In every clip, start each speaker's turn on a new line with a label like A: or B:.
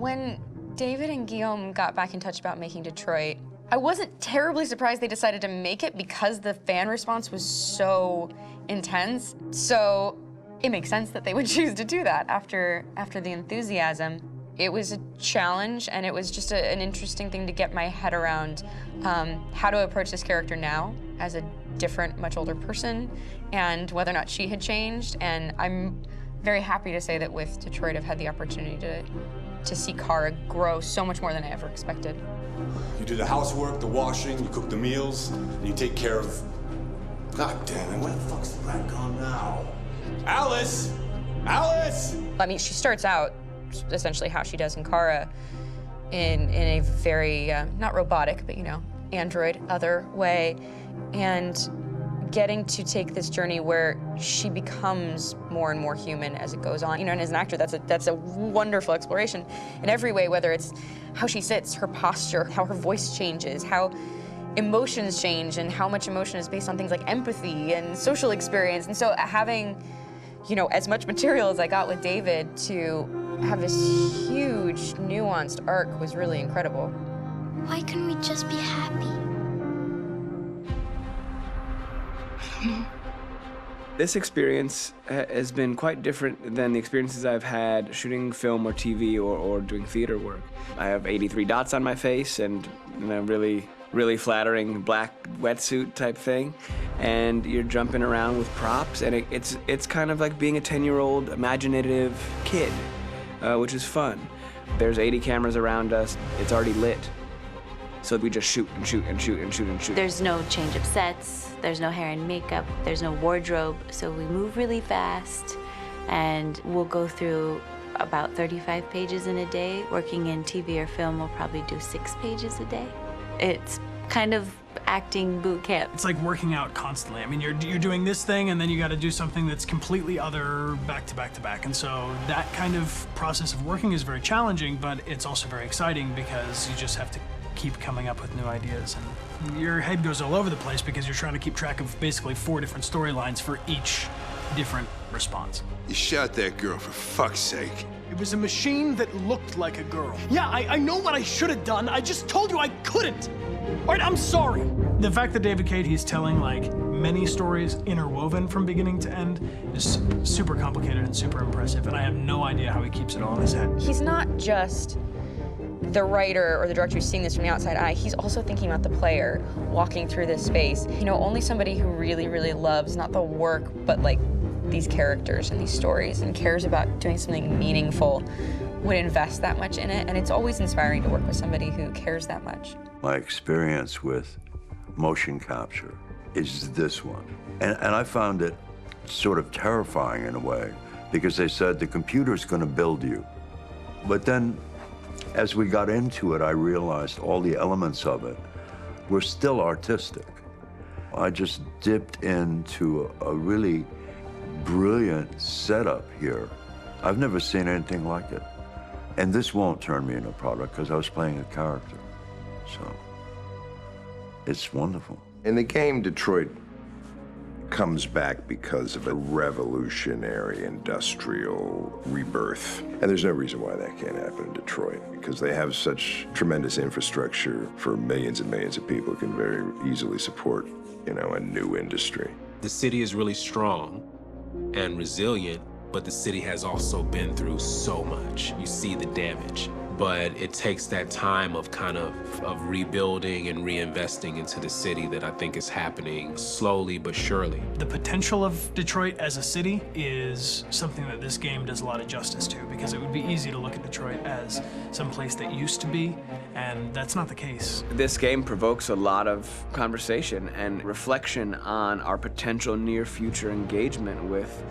A: When David and Guillaume got back in touch about making Detroit, I wasn't terribly surprised they decided to make it because the fan response was so intense. So it makes sense that they would choose to do that after the enthusiasm. It was a challenge, and it was just an interesting thing to get my head around how to approach this character now as a different, much older person, and whether or not she had changed. And I'm very happy to say that with Detroit, I've had the opportunity to see Kara grow so much more than I ever expected.
B: You do the housework, the washing, you cook the meals, and you take care of... God damn it, where the fuck's the rat gone now? Alice! Alice!
A: I mean, she starts out essentially how she does in Kara in a very, not robotic, but, you know, android other way, and getting to take this journey where she becomes more and more human as it goes on. You know, and as an actor, that's a wonderful exploration in every way, whether it's how she sits, her posture, how her voice changes, how emotions change, and how much emotion is based on things like empathy and social experience. And so having, you know, as much material as I got with David to have this huge, nuanced arc was really incredible.
C: Why couldn't we just be happy?
D: This experience has been quite different than the experiences I've had shooting film or TV or doing theater work. I have 83 dots on my face and a really flattering black wetsuit type thing, and you're jumping around with props, and it's kind of like being a 10-year-old imaginative kid, which is fun. There's 80 cameras around us. It's already lit. So we just shoot and shoot and shoot and shoot and shoot.
E: There's no change of sets, there's no hair and makeup, there's no wardrobe, so we move really fast, and we'll go through about 35 pages in a day. Working in TV or film, we'll probably do 6 pages a day. It's kind of acting boot camp.
F: It's like working out constantly. I mean, you're doing this thing, and then you got to do something that's completely other back to back to back. And so that kind of process of working is very challenging, but it's also very exciting because you just have to keep coming up with new ideas, and your head goes all over the place because you're trying to keep track of basically 4 different storylines for each different response.
G: You shot that girl, for fuck's sake.
F: It was a machine that looked like a girl. Yeah, I know what I should have done. I just told you I couldn't. All right, I'm sorry. The fact that David Cade, he's telling like many stories interwoven from beginning to end is super complicated and super impressive, and I have no idea how he keeps it all in his head.
A: He's not just the writer or the director who's seeing this from the outside eye, he's also thinking about the player walking through this space. You know, only somebody who really, really loves not the work, but like these characters and these stories and cares about doing something meaningful would invest that much in it. And it's always inspiring to work with somebody who cares that much.
H: My experience with motion capture is this one. And I found it sort of terrifying in a way, because they said the computer's gonna build you. But then, as we got into it, I realized all the elements of it were still artistic. I just dipped into a really brilliant setup here. I've never seen anything like it. And this won't turn me into a product because I was playing a character. So it's wonderful.
G: In the game, Detroit comes back because of a revolutionary industrial rebirth. And there's no reason why that can't happen in Detroit, because they have such tremendous infrastructure for millions and millions of people who can very easily support, you know, a new industry.
I: The city is really strong and resilient, but the city has also been through so much. You see the damage. But it takes that time of kind of rebuilding and reinvesting into the city that I think is happening slowly but surely.
F: The potential of Detroit as a city is something that this game does a lot of justice to, because it would be easy to look at Detroit as some place that used to be, and that's not the case.
D: This game provokes a lot of conversation and reflection on our potential near-future engagement with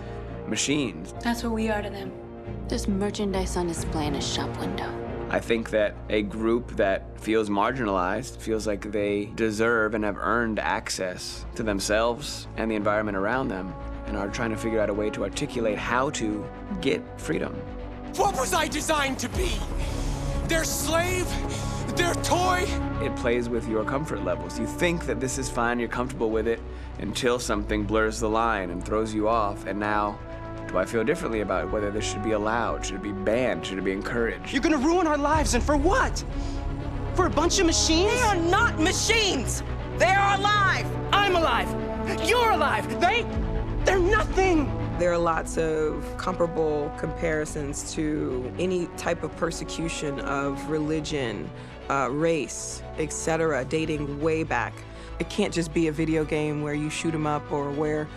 D: machines.
E: That's what we are to them. There's merchandise on display in a shop window.
D: I think that a group that feels marginalized, feels like they deserve and have earned access to themselves and the environment around them, and are trying to figure out a way to articulate how to get freedom.
J: What was I designed to be? Their slave? Their toy?
D: It plays with your comfort levels. You think that this is fine, you're comfortable with it, until something blurs the line and throws you off, and now Do I feel differently about whether this should be allowed? Should it be banned? Should it be encouraged?
K: You're gonna ruin our lives, and for what? For a bunch of machines?
L: They are not machines! They are alive!
K: I'm alive! You're alive! They're nothing!
L: There are lots of comparable comparisons to any type of persecution of religion, race, etc., dating way back. It can't just be a video game where you shoot 'em up or where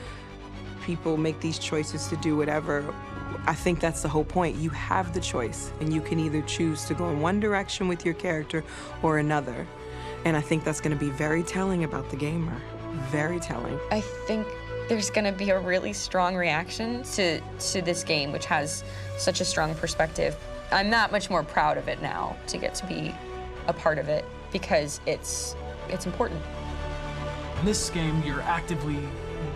L: people make these choices to do whatever. I think that's the whole point. You have the choice, and you can either choose to go in one direction with your character or another. And I think that's going to be very telling about the gamer. Very telling.
A: I think there's going to be a really strong reaction to this game, which has such a strong perspective. I'm that much more proud of it now to get to be a part of it because it's important.
F: In this game, you're actively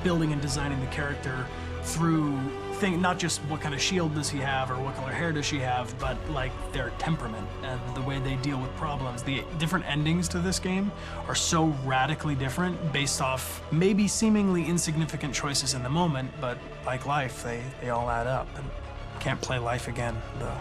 F: building and designing the character through not just what kind of shield does he have or what color hair does she have, but like their temperament and the way they deal with problems. The different endings to this game are so radically different based off maybe seemingly insignificant choices in the moment, but like life, they all add up. And can't play life again, though.